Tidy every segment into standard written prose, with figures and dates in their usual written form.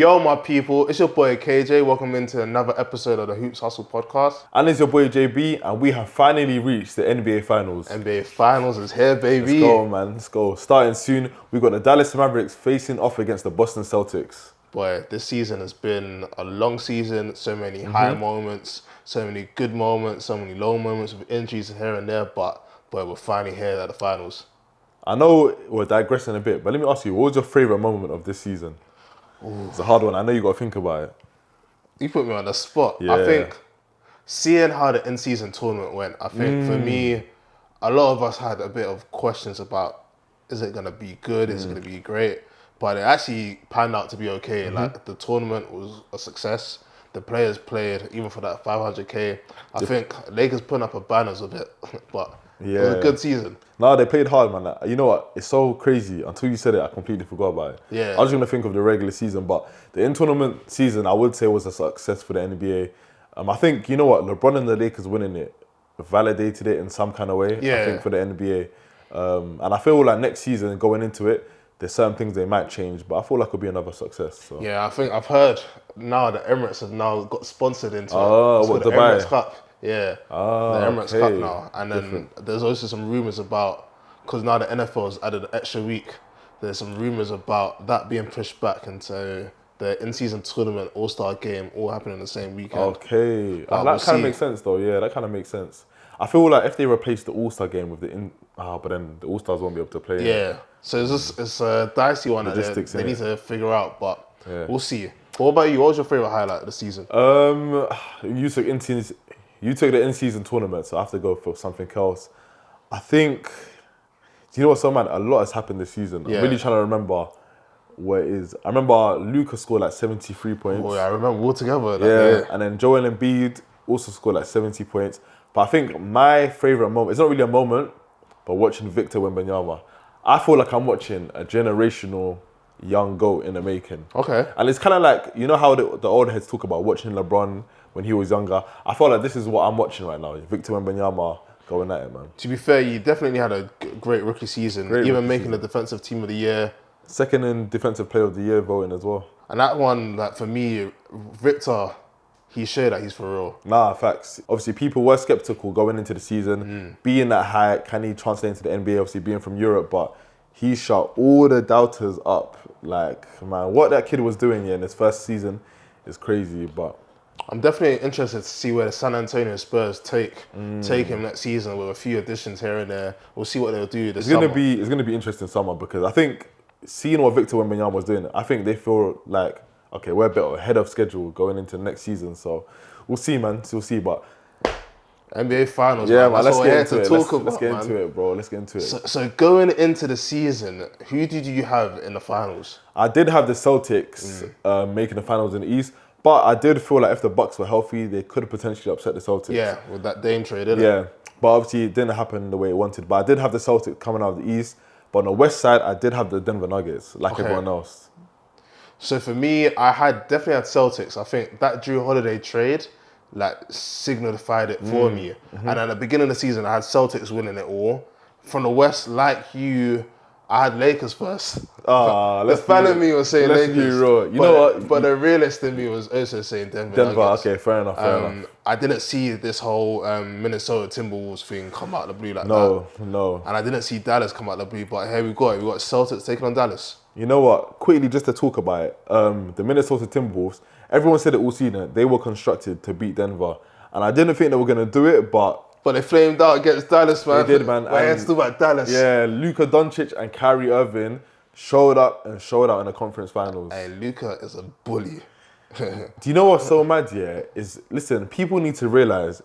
Yo, my people, it's your boy KJ. Welcome into another episode of the Hoops Hustle podcast. And it's your boy JB, and we have finally reached the NBA Finals. NBA Finals is here, baby. Let's go, man. Let's go. Starting soon, we've got the Dallas Mavericks facing off against the Boston Celtics. Boy, this season has been a long season. So many high moments, so many good moments, so many low moments with injuries here and there. But boy, we're finally here at the finals. I know we're digressing a bit, but let me ask you, what was your favourite moment of this season? It's a hard one. I know you got to think about it. You put me on the spot. Yeah. I think seeing how the in-season tournament went, I think for me, a lot of us had a bit of questions about, is it going to be good? Is it going to be great? But it actually panned out to be okay. Like, the tournament was a success. The players played, even for that 500K. I think Lakers putting up a banners of it, but it was a good season. No, they played hard, man. Like, you know what? It's so crazy. Until you said it, I completely forgot about it. Yeah. I was going to think of the regular season, but the in-tournament season, I would say, was a success for the NBA. I think, you know what? LeBron and the Lakers winning it validated it in some kind of way, I think, for the NBA. And I feel like next season, going into it, there's certain things they might change, but I feel like it'll be another success. So. Yeah, I think I've heard now that Emirates have now got sponsored into it. Oh, what, the Dubai? Emirates Cup. Yeah, the Emirates Cup now. And then there's also some rumours about, because now the NFL's added an extra week, there's some rumours about that being pushed back into the in-season tournament All-Star game all happening the same weekend. Okay. That kind of makes sense though, yeah, that kind of makes sense. I feel like if they replace the All-Star game with but then the All-Stars won't be able to play. Yeah, so it's a dicey one that they need to figure out, but we'll see. What about you? What was your favourite highlight of the season? You took the in-season tournament, so I have to go for something else. I think, do you know what, so man, a lot has happened this season. I'm really trying to remember what it is. I remember Luka scored like 73 points. Oh yeah, I remember all together. Yeah, and then Joel Embiid also scored like 70 points. But I think my favourite moment, it's not really a moment, but watching Victor Wembanyama. I feel like I'm watching a generational young GOAT in the making. Okay. And it's kind of like, you know how the old heads talk about watching LeBron when he was younger. I feel like this is what I'm watching right now. Victor Wembanyama going at it, man. To be fair, you definitely had a great rookie season, even making the Defensive Team of the Year. Second in Defensive Player of the Year voting as well. And that one, like for me, Victor, he showed that he's for real. Nah, facts. Obviously, people were skeptical going into the season. Being that high, can he translate into the NBA? Obviously, being from Europe, but he shut all the doubters up. Like, man, what that kid was doing in his first season is crazy, but I'm definitely interested to see where the San Antonio Spurs take him next season with a few additions here and there. We'll see what they'll do this summer. It's gonna be interesting summer because I think seeing what Victor Wembanyama was doing, I think they feel like, okay, we're a bit ahead of schedule going into next season. So we'll see, man. We'll see, but NBA Finals, yeah, man. Let's get into it. Let's get into it, bro. Let's get into it. So going into the season, who did you have in the finals? I did have the Celtics making the finals in the East. But I did feel like if the Bucks were healthy, they could have potentially upset the Celtics. Yeah, with that Dame trade, didn't it? Yeah, but obviously it didn't happen the way it wanted. But I did have the Celtics coming out of the East. But on the West side, I did have the Denver Nuggets, like everyone else. So for me, I definitely had Celtics. I think that Drew Holiday trade, like, signified it for me. And at the beginning of the season, I had Celtics winning it all. From the West, like you, I had Lakers first. The fan of me was saying Lakers. You know what? But the realist in me was also saying Denver Nuggets. Okay, fair enough. I didn't see this whole Minnesota Timberwolves thing come out of the blue like that. No. And I didn't see Dallas come out of the blue, but here we got it. We got Celtics taking on Dallas. You know what? Quickly, just to talk about it, the Minnesota Timberwolves, everyone said it all season, they were constructed to beat Denver. And I didn't think they were going to do it, but they flamed out against Dallas, man. They did, man. My head's still about Dallas. Yeah, Luka Doncic and Kyrie Irving showed up in the conference finals. Hey, Luka is a bully. Do you know what's so mad, yeah? Listen, people need to realise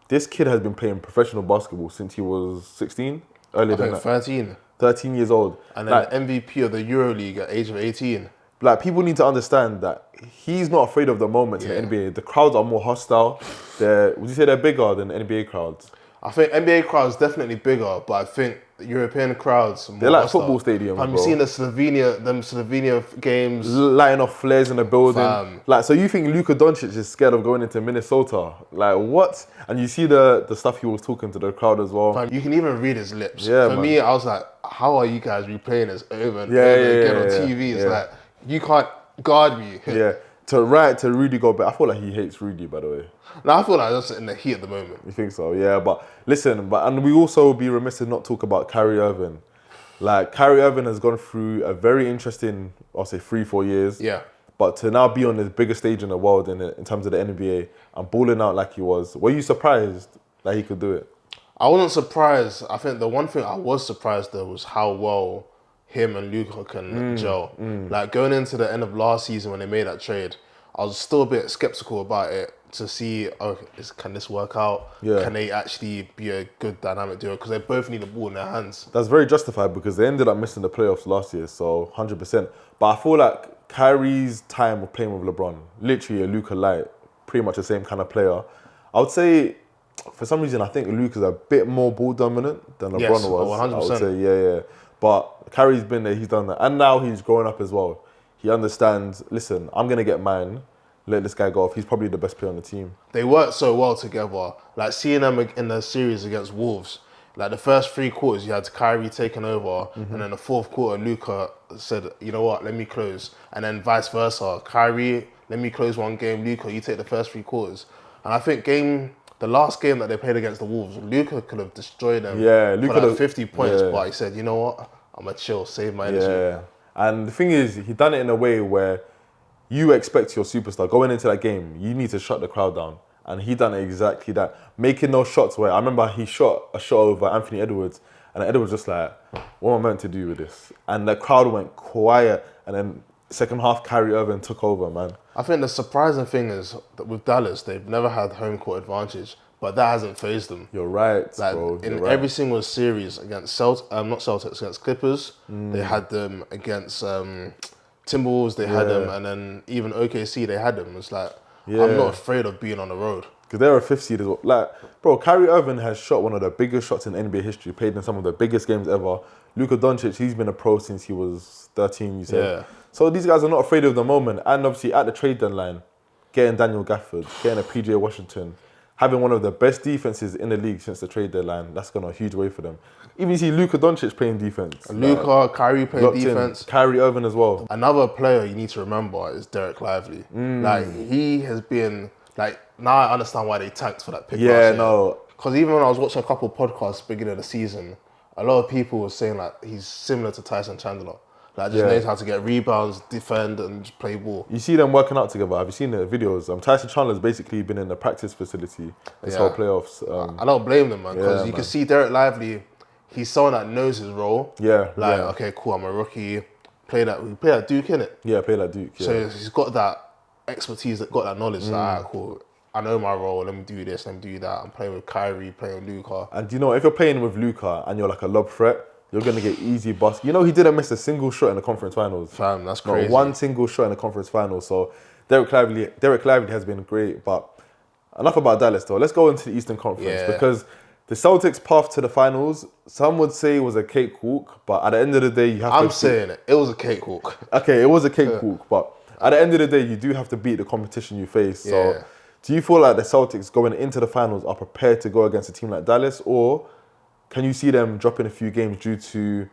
this kid has been playing professional basketball since he was 16, earlier than that. 13. 13 years old. And then MVP of the EuroLeague at age of 18. Like, people need to understand that he's not afraid of the moments in the NBA. The crowds are more hostile. Would you say they're bigger than NBA crowds? I think NBA crowds definitely bigger, but I think the European crowds more they're like hostile. football stadiums, Have you seen the Slovenia games? Lighting off flares in the building. Like, so you think Luka Doncic is scared of going into Minnesota? Like, what? And you see the stuff he was talking to the crowd as well. You can even read his lips. Yeah, For me, I was like, how are you guys replaying this over and over again on TV? It's like, you can't guard me. Yeah. To Rudy Gobert. I feel like he hates Rudy, by the way. No, I feel like that's in the heat at the moment. You think so? Yeah, but listen, and we also be remiss to not talk about Kyrie Irving. Like, Kyrie Irving has gone through a very interesting, I'll say 3-4 years. Yeah. But to now be on the biggest stage in the world in terms of the NBA and balling out like he was, were you surprised that he could do it? I wasn't surprised. I think the one thing I was surprised though was how well him and Luka can gel. Like going into the end of last season when they made that trade, I was still a bit skeptical about it to see, can this work out? Yeah. Can they actually be a good dynamic duo? Because they both need the ball in their hands. That's very justified because they ended up missing the playoffs last year, so 100%. But I feel like Kyrie's time of playing with LeBron, literally a Luka light, pretty much the same kind of player. I would say, for some reason, I think Luka's a bit more ball dominant than LeBron was. 100%. I would say, yeah. But Kyrie's been there, he's done that. And now he's growing up as well. He understands, listen, I'm going to get mine. Let this guy go off. He's probably the best player on the team. They work so well together. Like seeing them in the series against Wolves, like the first 3 quarters, you had Kyrie taking over, and then the 4th quarter, Luka said, you know what, let me close. And then vice versa. Kyrie, let me close one game. Luka, you take the first 3 quarters. And I think the last game that they played against the Wolves, Luka could have destroyed them for like 50 points, but he said, you know what, I'm going to chill, save my energy. Yeah. And the thing is, he done it in a way where you expect your superstar going into that game, you need to shut the crowd down. And he done exactly that. Making those shots where, I remember he shot a shot over Anthony Edwards, and Edwards just like, what am I meant to do with this? And the crowd went quiet, and then second half, Kyrie Irving took over, man. I think the surprising thing is that with Dallas, they've never had home court advantage, but that hasn't phased them. You're right, like, bro. In every single series against against Clippers, they had them against Timberwolves, they had them, and then even OKC, they had them. It's like, I'm not afraid of being on the road. Because they're a 5th seed as well. Like, bro, Kyrie Irving has shot one of the biggest shots in NBA history, played in some of the biggest games ever. Luka Doncic, he's been a pro since he was 13, you said. Yeah. So these guys are not afraid of the moment. And obviously at the trade deadline, getting Daniel Gafford, getting a PJ Washington, having one of the best defenses in the league since the trade deadline, that's gone a huge way for them. Even you see Luka Doncic playing defense. Luka, Kyrie playing defense. Kyrie Irving as well. Another player you need to remember is Derek Lively. Like, he has been, like, now I understand why they tanked for that pick last year. No. Because even when I was watching a couple of podcasts beginning of the season, a lot of people were saying, like, he's similar to Tyson Chandler. Like, just knows how to get rebounds, defend, and just play ball. You see them working out together. Have you seen the videos? Tyson Chandler's basically been in the practice facility this whole playoffs. I don't blame them, man, because you can see Derek Lively, he's someone that knows his role. Okay, cool, I'm a rookie. We play that Duke, innit? Yeah, play that Duke. Yeah. So he's got that expertise, got that knowledge. Like, all right, cool. I know my role. Let me do this. Let me do that. I'm playing with Kyrie, playing with Luka. And you know, if you're playing with Luka and you're like a lob threat, you're gonna get easy bust. You know, he didn't miss a single shot in the conference finals. Fam, that's crazy. Not one single shot in the conference finals. So Derek Lively has been great. But enough about Dallas, though. Let's go into the Eastern Conference because the Celtics' path to the finals, some would say was a cakewalk, but at the end of the day, you have to... I'm saying it. It was a cakewalk. Okay, it was a cakewalk, but at the end of the day, you do have to beat the competition you face. So do you feel like the Celtics going into the finals are prepared to go against a team like Dallas, or can you see them dropping a few games due to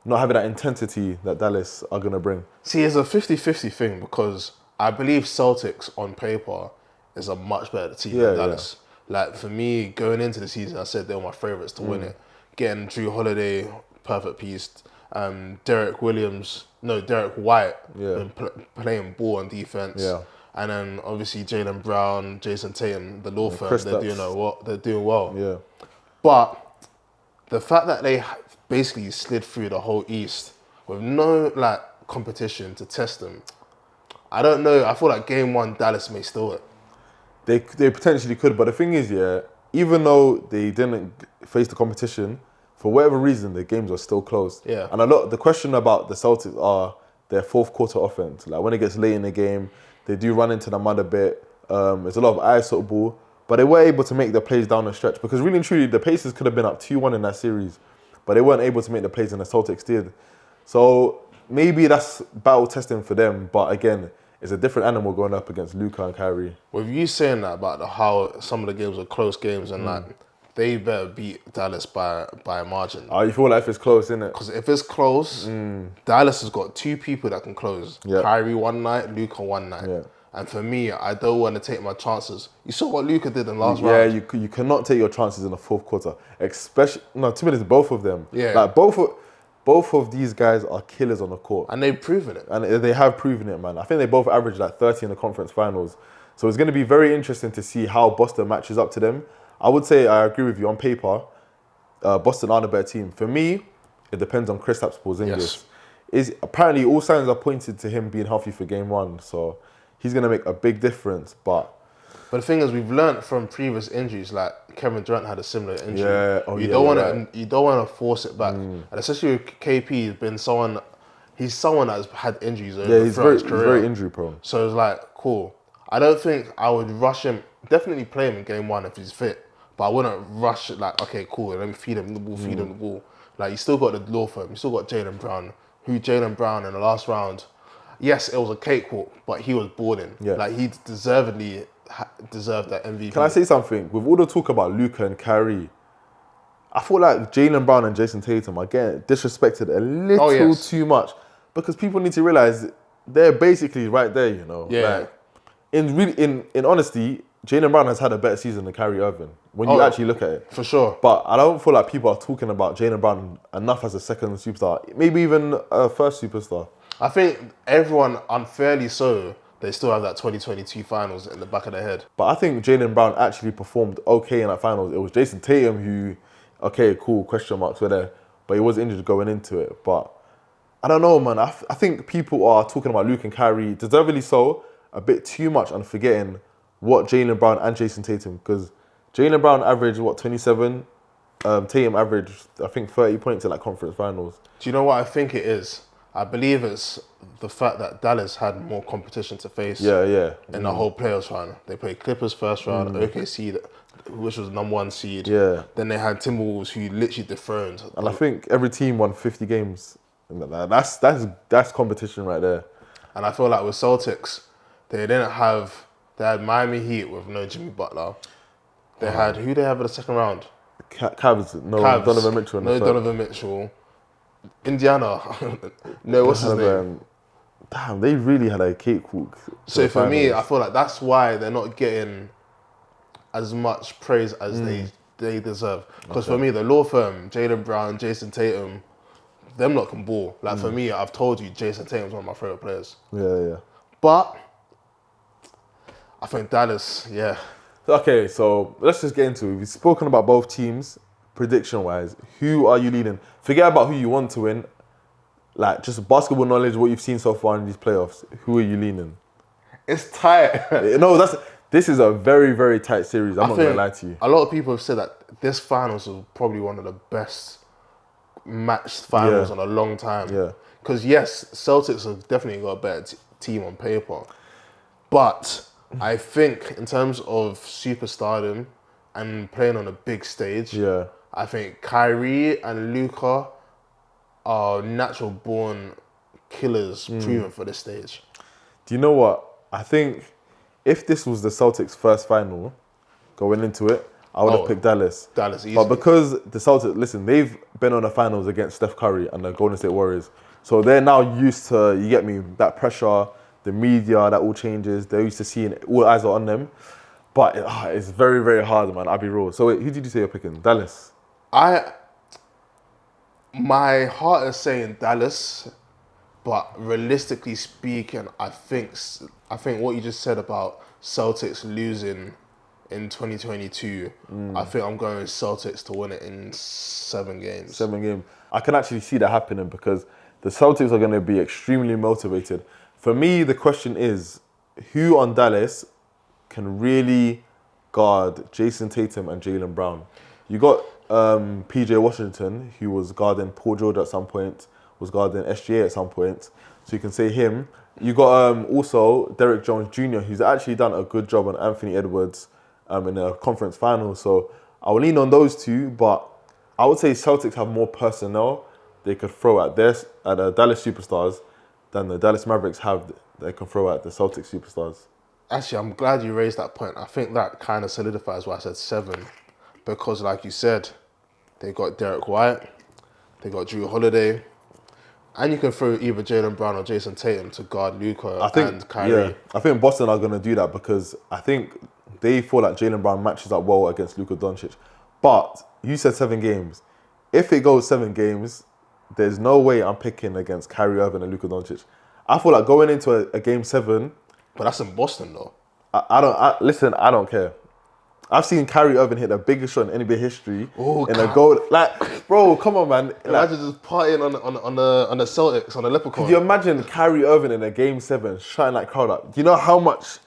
not having that intensity that Dallas are going to bring? See, it's a 50-50 thing because I believe Celtics on paper is a much better team than Dallas. Like, for me, going into the season, I said they were my favourites to win it. Getting Drew Holiday, perfect piece. Derek White, been playing ball and defense. Yeah. And then obviously Jaylen Brown, Jason Tatum, the law firm, they're doing well. Yeah. But the fact that they basically slid through the whole East with no competition to test them, I don't know. I feel like game 1 Dallas may steal it. They potentially could, but the thing is, even though they didn't face the competition, for whatever reason, the games are still close. Yeah. And the question about the Celtics are their 4th quarter offense. Like, when it gets late in the game, they do run into the mud a bit. There's a lot of ISO ball, but they were able to make the plays down the stretch because really and truly, the Pacers could have been up 2-1 in that series, but they weren't able to make the plays and the Celtics did. So maybe that's battle testing for them, but again, it's a different animal going up against Luka and Kyrie. With you saying that about how some of the games are close games and they better beat Dallas by a margin. You feel like if it's close, innit? Because if it's close, Dallas has got two people that can close. Yeah. Kyrie one night, Luka one night. Yeah. And for me, I don't want to take my chances. You saw what Luka did in the last round. Yeah, you cannot take your chances in the fourth quarter. Especially, no, to be honest, both of them. Yeah. Like, both of these guys are killers on the court. And they've proven it. And they have proven it, man. I think they both averaged like 30 in the conference finals. So it's going to be very interesting to see how Boston matches up to them. I would say I agree with you. On paper, Boston are the better team. For me, it depends on Kristaps Porzingis. Yes. Apparently, all signs are pointed to him being healthy for game one. So he's going to make a big difference. But the thing is, we've learned from previous injuries, like Kevin Durant had a similar injury. Yeah. You don't want to force it back. And especially with KP, he's someone that's had injuries over his career. He's very injury prone. So it's like, cool. I don't think I would rush him. Definitely play him in game one if he's fit. But I wouldn't rush it like, okay, cool, let me feed him the ball, Like, you still got the law firm. You still got Jaylen Brown. Jaylen Brown in the last round, yes, it was a cakewalk, but he was boarding. Yeah. Like, he deservedly deserved that MVP. Can I say something? With all the talk about Luka and Kyrie, I feel like Jaylen Brown and Jason Tatum are getting disrespected a little too much. Because people need to realize they're basically right there, you know? Yeah. Like, in honesty, Jaylen Brown has had a better season than Kyrie Irving when you actually look at it. For sure. But I don't feel like people are talking about Jaylen Brown enough as a second superstar, maybe even a first superstar. I think everyone, unfairly so, they still have that 2022 finals in the back of their head. But I think Jaylen Brown actually performed okay in that finals. It was Jason Tatum who, okay, cool, question marks were there, but he was injured going into it. But I don't know, man. I think people are talking about Luke and Kyrie, deservedly so, a bit too much and forgetting what Jaylen Brown and Jason Tatum, because Jaylen Brown averaged, 27? Tatum averaged, I think, 30 points in that conference finals. Do you know what I think it is? I believe it's the fact that Dallas had more competition to face in the whole playoffs run. They played Clippers first round, OKC, which was the #1 seed. Yeah. Then they had Timberwolves, who literally dethroned. And I think every team won 50 games. That's competition right there. And I feel like with Celtics, they had Miami Heat with no Jimmy Butler. They had, who they have in the second round? Cavs, Donovan Mitchell. Donovan Mitchell. Indiana, no, what's his name? Damn, they really had a cakewalk. So for me, I feel like that's why they're not getting as much praise as they deserve. Because for me, the law firm, Jaylen Brown, Jason Tatum, them lot can ball. Like for me, I've told you, Jason Tatum's one of my favorite players. Yeah. But I think Dallas, Okay, so let's just get into it. We've spoken about both teams. Prediction-wise, who are you leading? Forget about who you want to win. Like, just basketball knowledge, what you've seen so far in these playoffs. Who are you leaning? It's tight. No, this is a very, very tight series. I'm not going to lie to you. A lot of people have said that this finals is probably one of the best matched finals in a long time. Yeah. Because, yes, Celtics have definitely got a better team on paper. But I think in terms of superstardom and playing on a big stage, I think Kyrie and Luka are natural born killers proven for this stage. Do you know what? I think if this was the Celtics' first final going into it, I would have picked Dallas. Dallas, easily. But because the Celtics, listen, they've been on the finals against Steph Curry and the Golden State Warriors. So they're now used to, you get me, that pressure, the media, that all changes. They're used to seeing all eyes are on them. But it's very, very hard, man. I'll be real. So wait, who did you say you're picking? Dallas? My heart is saying Dallas, but realistically speaking, I think what you just said about Celtics losing in 2022, I think I'm going Celtics to win it in 7 games. 7 games. I can actually see that happening because the Celtics are going to be extremely motivated. For me, the question is, who on Dallas can really guard Jason Tatum and Jaylen Brown? You got PJ Washington, who was guarding Paul George at some point, was guarding SGA at some point. So you can say him. You got also Derrick Jones Jr., who's actually done a good job on Anthony Edwards in the conference finals. So I will lean on those two, but I would say Celtics have more personnel they could throw at the Dallas superstars than the Dallas Mavericks have they can throw at the Celtics superstars. Actually, I'm glad you raised that point. I think that kind of solidifies why I said 7. because, like you said, they got Derek White, they got Drew Holiday, and you can throw either Jaylen Brown or Jason Tatum to guard Luka and Kyrie. Yeah, I think Boston are going to do that because I think they feel like Jaylen Brown matches up well against Luka Doncic. But you said 7 games. If it goes 7 games, there's no way I'm picking against Kyrie Irving and Luka Doncic. I feel like going into a game 7. But that's in Boston, though. I don't care. I've seen Kyrie Irving hit the biggest shot in NBA history in a goal. Like, bro, come on, man. Imagine just partying on the Celtics, on the Leprechaun. Could you imagine Kyrie Irving in a game 7 shutting that crowd up? Do you know how much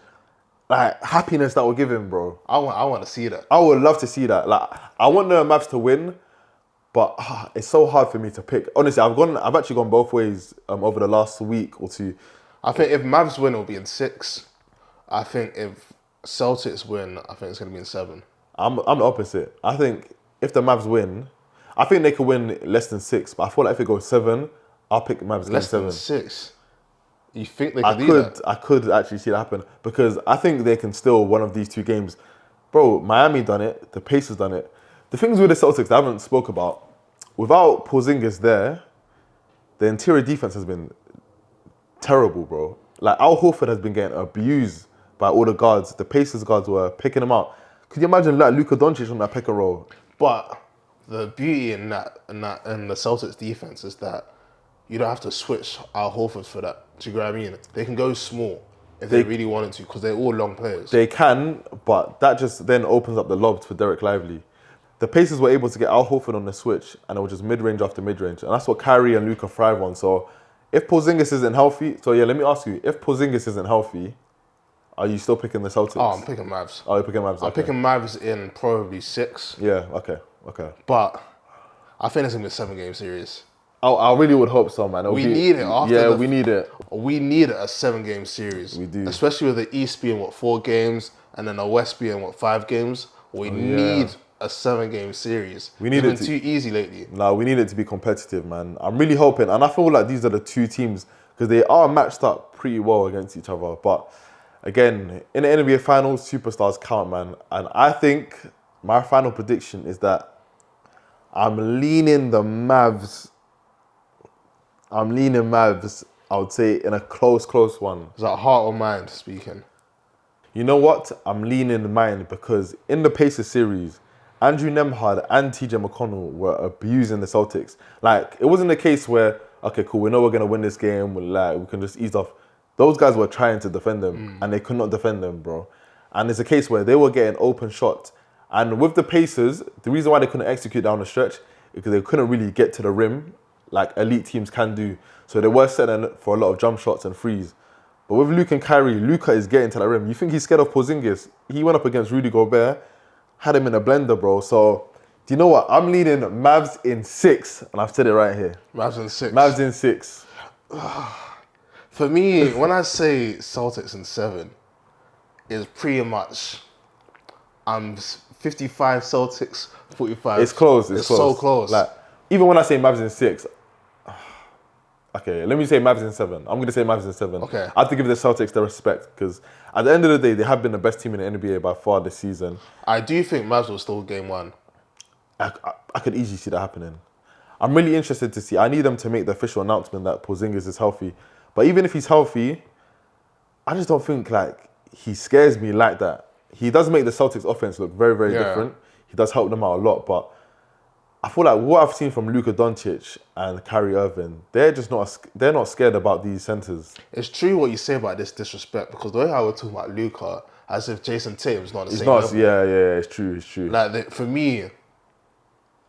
happiness that would give him, bro? I want to see that. I would love to see that. Like, I want the Mavs to win, but it's so hard for me to pick. Honestly, I've actually gone both ways over the last week or 2. I think if Mavs win, it'll be in 6. I think if Celtics win, I think it's going to be in 7. I'm the opposite. I think if the Mavs win, I think they could win less than 6. But I feel like if it goes 7, I'll pick Mavs in 7. Less than 6? You think they could do that? I could actually see that happen because I think they can steal one of these 2 games. Bro, Miami done it. The Pacers done it. The things with the Celtics I haven't spoke about, without Porzingis there, the interior defense has been terrible, bro. Like, Al Horford has been getting abused by all the guards. The Pacers guards were picking him out. Could you imagine like Luka Doncic on that pick and roll? But the beauty in the Celtics defense is that you don't have to switch Al Horford for that. Do you get what I mean? They can go small if they really wanted to because they're all long players. They can, but that just then opens up the lobs for Derek Lively. The Pacers were able to get Al Horford on the switch and it was just mid-range after mid-range. And that's what Kyrie and Luka thrive on. So if Porzingis isn't healthy, let me ask you, if Porzingis isn't healthy, are you still picking the Celtics? Oh, I'm picking Mavs. Oh, you're picking Mavs. I'm picking Mavs in probably 6. Yeah, okay. But I think it's going to be a 7-game series. I really would hope so, man. We need it. We need it. We need a 7-game series. We do. Especially with the East being, 4 games, and then the West being, 5 games. We need a 7-game series. We need it's been too easy lately. No, we need it to be competitive, man. I'm really hoping, and I feel like these are the 2 teams, because they are matched up pretty well against each other, but again, in the NBA Finals, superstars count, man. And I think my final prediction is that I'm leaning Mavs, I would say, in a close one. Is that heart or mind speaking? You know what? I'm leaning mind because in the Pacers series, Andrew Nembhard and TJ McConnell were abusing the Celtics. Like, it wasn't a case where, okay, cool, we know we're going to win this game, we can just ease off. Those guys were trying to defend them, and they could not defend them, bro. And it's a case where they were getting open shots. And with the Pacers, the reason why they couldn't execute down the stretch is because they couldn't really get to the rim like elite teams can do. So they were setting for a lot of jump shots and threes. But with Luke and Kyrie, Luka is getting to the rim. You think he's scared of Porzingis? He went up against Rudy Gobert, had him in a blender, bro. So, do you know what? I'm leading Mavs in 6, and I've said it right here. Mavs in 6. Mavs in 6. For me, when I say Celtics in 7, it's pretty much 55 Celtics, 45. It's close. It's so close. Like, even when I say Mavs in 6, okay, let me say Mavs in 7. I'm going to say Mavs in 7. Okay. I have to give the Celtics the respect because at the end of the day, they have been the best team in the NBA by far this season. I do think Mavs will still game 1. I could easily see that happening. I'm really interested to see. I need them to make the official announcement that Porzingis is healthy. But even if he's healthy, I just don't think he scares me like that. He does make the Celtics offense look very, very different. He does help them out a lot, but I feel like what I've seen from Luka Doncic and Kyrie Irving, they're not scared about these centers. It's true what you say about this disrespect because the way how we're talking about Luka, as if Jason Tatum's not the same level. Yeah, it's true. Like for me,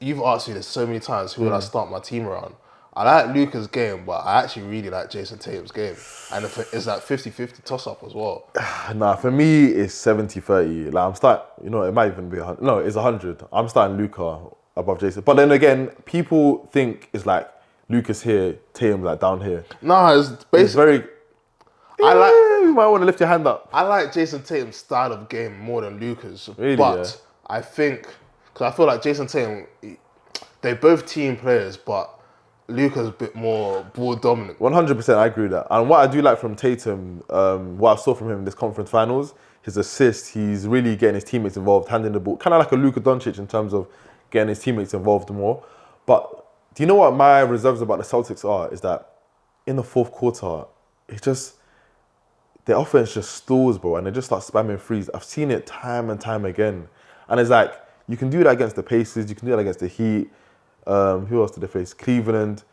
you've asked me this so many times, who would I start my team around? I like Luka's game, but I actually really like Jason Tatum's game. And it's like 50-50 toss-up as well. Nah, for me, it's 70-30. Like, I'm starting, it might even be 100. No, it's 100. I'm starting Luka above Jason. But then again, people think it's like Luka's here, Tatum's like down here. Nah, it's basically... It's very... You might want to lift your hand up. I like Jason Tatum's style of game more than Luka's. Really, but I think... Because I feel like Jason Tatum, they're both team players, but Luka's a bit more ball dominant. 100%, I agree with that. And what I do like from Tatum, what I saw from him in this conference finals, his assists. He's really getting his teammates involved, handing the ball, kind of like a Luka Doncic in terms of getting his teammates involved more. But do you know what my reserves about the Celtics are? Is that in the fourth quarter, it's just their offense just stalls, bro, and they just start spamming threes. I've seen it time and time again, and it's like you can do that against the Pacers, you can do that against the Heat. Who else did they face? Cleveland.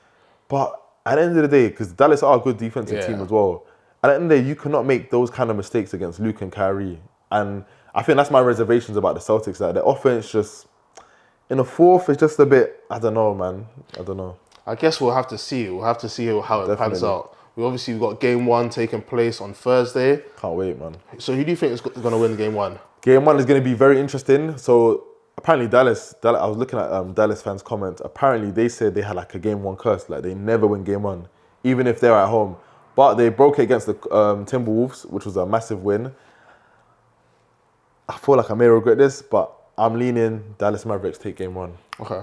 But at the end of the day, because Dallas are a good defensive team as well, at the end of the day, you cannot make those kind of mistakes against Luke and Kyrie. And I think that's my reservations about the Celtics. That the offense just, in the fourth, it's just a bit, I don't know, man. I don't know. I guess we'll have to see. We'll have to see how it pans out. We've got game 1 taking place on Thursday. Can't wait, man. So who do you think is going to win game 1? Game 1 is going to be very interesting. So apparently Dallas, I was looking at Dallas fans' comments. Apparently they said they had like a game 1 curse. Like they never win game 1, even if they're at home. But they broke it against the Timberwolves, which was a massive win. I feel like I may regret this, but I'm leaning Dallas Mavericks take game 1. Okay.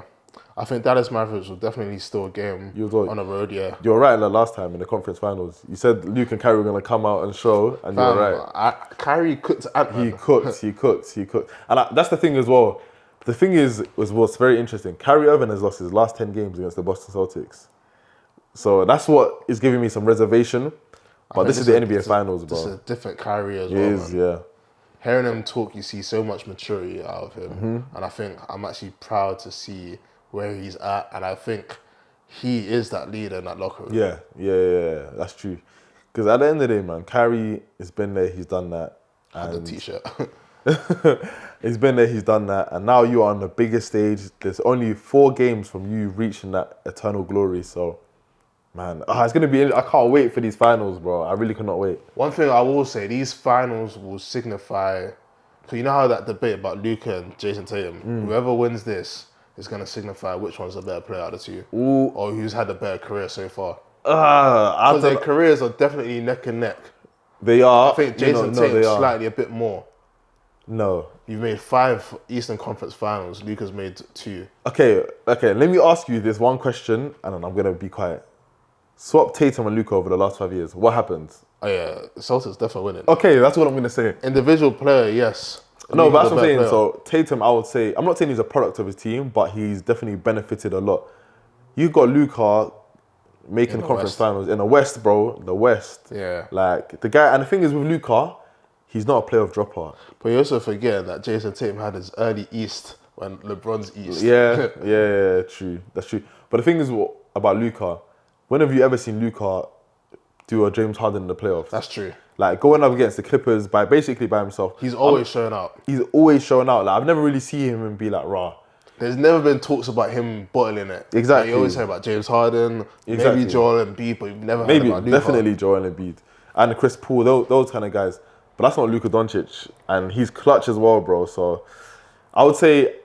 I think Dallas Mavericks will definitely steal a game on the road, yeah. You were right the last time in the conference finals. You said Luke and Kyrie were going to come out and show, and you were right. Kyrie cooked Ant-Man. He cooked. And that's the thing as well. The thing is what's very interesting. Kyrie Irving has lost his last 10 games against the Boston Celtics. So that's what is giving me some reservation. But this is the NBA Finals, bro. This is a different Kyrie as well. It is, yeah. Hearing him talk, you see so much maturity out of him. And I think I'm actually proud to see where he's at, and I think he is that leader in that locker room. Yeah, that's true. Because at the end of the day, man, Kyrie has been there, he's done that. And the t-shirt. He's been there, he's done that, and now you are on the biggest stage. There's only 4 games from you reaching that eternal glory, so, man, it's going to be, I can't wait for these finals, bro. I really cannot wait. One thing I will say, these finals will signify, because you know how that debate about Luka and Jason Tatum, whoever wins this, is going to signify which one's the better player out of the two. Or who's had the better career so far. Because their careers are definitely neck and neck. They are. I think Jason Tatum's slightly a bit more. No. You've made 5 Eastern Conference Finals. Luka's made 2. Okay. Let me ask you this one question, and then I'm going to be quiet. Swap Tatum and Luka over the last 5 years. What happens? Oh, yeah. Celtics definitely winning. Okay, that's what I'm going to say. Individual player, yes. No, but that's what I'm saying. Player. So Tatum, I would say, I'm not saying he's a product of his team, but he's definitely benefited a lot. You've got Luka making the conference finals in the West, bro. The West. Yeah. Like the guy, and the thing is with Luka, he's not a playoff dropout. But you also forget that Jason Tatum had his early East when LeBron's East. Yeah, true. That's true. But the thing is about Luka, when have you ever seen Luka do a James Harden in the playoffs? That's true. Like going up against the Clippers by himself. He's always showing out. He's always showing out. Like I've never really seen him and be like, rah. There's never been talks about him bottling it. Exactly. Like you always hear about James Harden, maybe Joel Embiid, but you've never heard about Luka. Definitely Joel Embiid. And Chris Paul, those kind of guys. But that's not Luka Doncic. And he's clutch as well, bro. So I would say,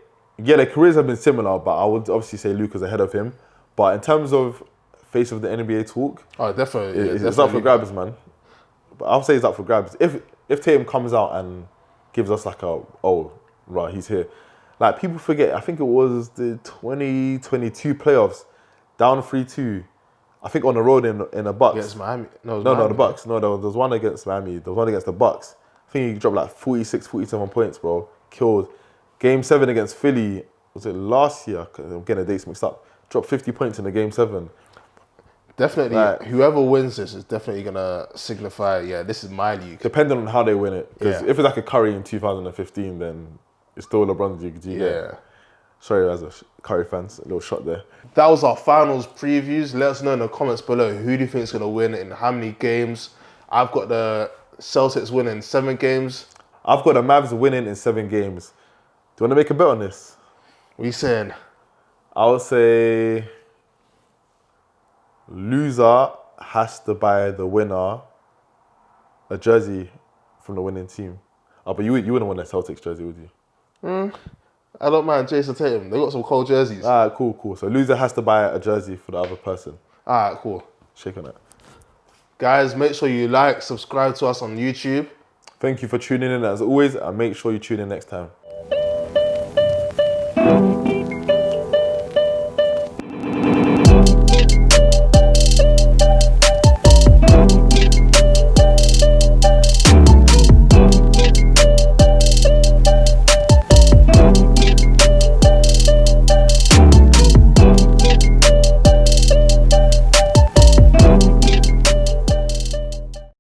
yeah, their careers have been similar, but I would obviously say Luka's ahead of him. But in terms of face of the NBA talk, definitely. It's up for grabs, man. But I'll say it's up for grabs. If Tatum comes out and gives us like right, he's here. Like people forget, I think it was the 2022 playoffs, down 3-2. I think on the road in the Bucks. Against Miami? No, the Bucks. No, there was one against Miami. There was one against the Bucks. I think he dropped like 46, 47 points, bro. Killed. Game 7 against Philly, was it last year? I'm getting the dates mixed up. Dropped 50 points in the Game 7. Definitely, whoever wins this is definitely going to signify, this is my league. Depending on how they win it. Because if it's like a Curry in 2015, then it's still LeBron's league. Yeah. Sorry, as a Curry fans, a little shot there. That was our finals previews. Let us know in the comments below who do you think is going to win in how many games. I've got the Celtics winning 7 games. I've got the Mavs winning in 7 games. Do you want to make a bet on this? What are you saying? I would say loser has to buy the winner a jersey from the winning team. Oh, but you wouldn't want a Celtics jersey, would you? I don't mind Jason Tatum. They got some cold jerseys. Alright, cool. So loser has to buy a jersey for the other person. Alright, cool. Shake on that. Guys, make sure you like, subscribe to us on YouTube. Thank you for tuning in as always, and make sure you tune in next time.